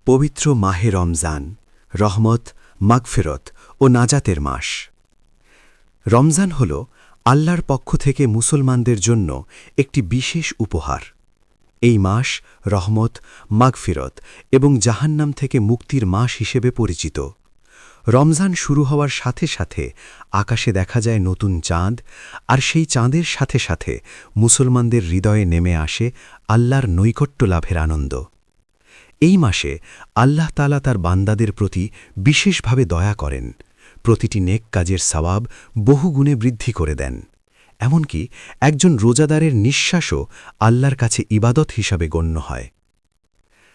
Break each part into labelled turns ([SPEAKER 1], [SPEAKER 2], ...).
[SPEAKER 1] পবিত্র মাহে রমজান রহমত, মাগফিরত ও নাজাতের মাস। রমজান হল আল্লাহর পক্ষ থেকে মুসলমানদের জন্য একটি বিশেষ উপহার। এই মাস রহমত, মাগফিরত এবং জাহান্নাম থেকে মুক্তির মাস হিসেবে পরিচিত। রমজান শুরু হওয়ার সাথে সাথে আকাশে দেখা যায় নতুন চাঁদ, আর সেই চাঁদের সাথে সাথে মুসলমানদের হৃদয়ে নেমে আসে আল্লাহর নৈকট্য লাভের আনন্দ। এই মাসে আল্লাহ তাআলা তার বান্দাদের প্রতি বিশেষভাবে দয়া করেন, প্রতিটি নেক কাজের সওয়াব বহুগুণে বৃদ্ধি করে দেন। এমনকি একজন রোজাদারের নিঃশ্বাসও আল্লাহর কাছে ইবাদত হিসাবে গণ্য হয়।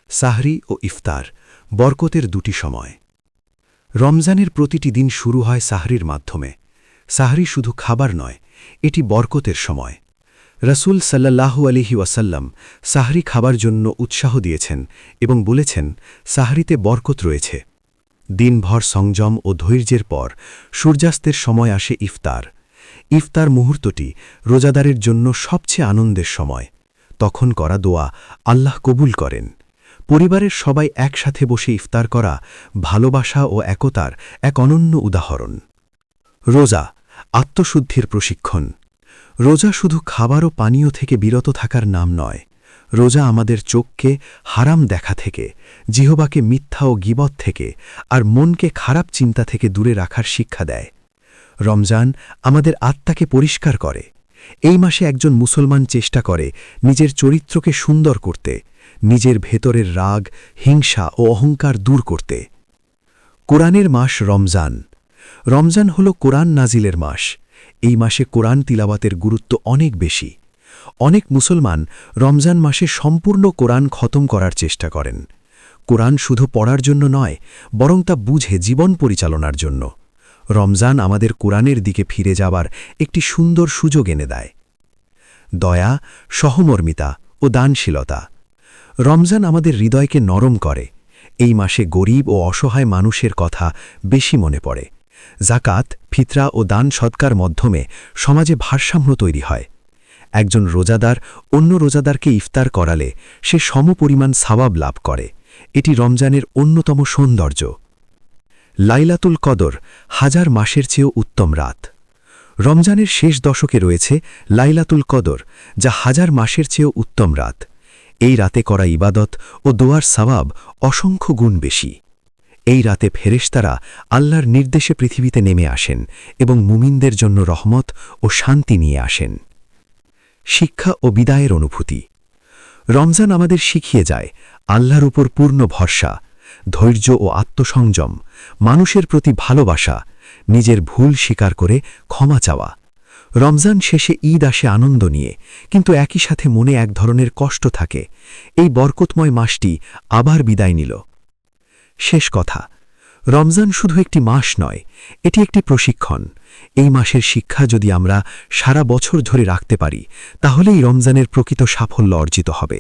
[SPEAKER 1] সাহরি ও ইফতার বরকতের দুটি সময়। রমজানের প্রতিটি দিন শুরু হয় সাহরির মাধ্যমে। সাহরি শুধু খাবার নয়, এটি বরকতের সময়। রাসূল সাল্লাল্লাহু আলাইহি ওয়াসাল্লাম সাহরি খাবার জন্য উৎসাহ দিয়েছেন এবং বলেছেন, সাহরিতে বরকত রয়েছে। দিনভর সংযম ও ধৈর্যের পর সূর্যাস্তের সময় আসে ইফতার। ইফতার মুহূর্তটি রোজাদারের জন্য সবচেয়ে আনন্দের সময়। তখন করা দোয়া আল্লাহ কবুল করেন। পরিবারের সবাই একসাথে বসে ইফতার করা ভালোবাসা ও একতার এক অনন্য উদাহরণ। রোজা আত্মশুদ্ধির প্রশিক্ষণ। রোজা শুধু খাবার ও পানীয় থেকে বিরত থাকার নাম নয়। রোজা আমাদের চোখকে হারাম দেখা থেকে, জিহ্বাকে মিথ্যা ও গীবত থেকে, আর মনকে খারাপ চিন্তা থেকে দূরে রাখার শিক্ষা দেয়। রমজান আমাদের আত্মাকে পরিষ্কার করে। এই মাসে একজন মুসলমান চেষ্টা করে নিজের চরিত্রকে সুন্দর করতে, নিজের ভেতরের রাগ, হিংসা ও অহংকার দূর করতে। কোরআনের মাস রমজান। রমজান হল কোরআন নাজিলের মাস। এই মাসে কোরআন তিলাওয়াতের গুরুত্ব অনেক বেশি। অনেক মুসলমান রমজান মাসে সম্পূর্ণ কোরআন খতম করার চেষ্টা করেন। কোরআন শুধু পড়ার জন্য নয়, বরং তা বুঝে জীবন পরিচালনার জন্য। রমজান আমাদের কোরআনের দিকে ফিরে যাবার একটি সুন্দর সুযোগ এনে দেয়। দয়া, সহমর্মিতা ও দানশীলতা। রমজান আমাদের হৃদয়কে নরম করে। এই মাসে গরিব ও অসহায় মানুষের কথা বেশি মনে পড়ে। জাকাত, ফিতরা ও দান সদকার মাধ্যমে সমাজে ভারসাম্য তৈরি হয়। একজন রোজাদার অন্য রোজাদারকে ইফতার করালে সে সমপরিমাণ সওয়াব লাভ করে। এটি রমজানের অন্যতম সৌন্দর্য। লাইলাতুল কদর হাজার মাসের চেয়েও উত্তম রাত। রমজানের শেষ দশকে রয়েছে লাইলাতুল কদর, যা হাজার মাসের চেয়েও উত্তম রাত। এই রাতে করা ইবাদত ও দোয়ার সওয়াব অসংখ্য গুণ বেশি। এই রাতে ফেরেশতারা আল্লাহর নির্দেশে পৃথিবীতে নেমে আসেন এবং মুমিনদের জন্য রহমত ও শান্তি নিয়ে আসেন। শিক্ষা ও বিদায়ের অনুভূতি। রমজান আমাদের শিখিয়ে যায় আল্লাহর উপর পূর্ণ ভরসা, ধৈর্য ও আত্মসংযম, মানুষের প্রতি ভালোবাসা, নিজের ভুল স্বীকার করে ক্ষমা চাওয়া। রমজান শেষে ঈদ আসে আনন্দ নিয়ে, কিন্তু একই সাথে মনে এক ধরনের কষ্ট থাকে। এই বরকতময় মাসটি আবার বিদায় নিল। শেষ কথা, রমজান শুধু একটি মাস নয়, এটি একটি প্রশিক্ষণ। এই মাসের শিক্ষা যদি আমরা সারা বছর ধরে রাখতে পারি, তাহলেই রমজানের প্রকৃত সাফল্য অর্জিত হবে।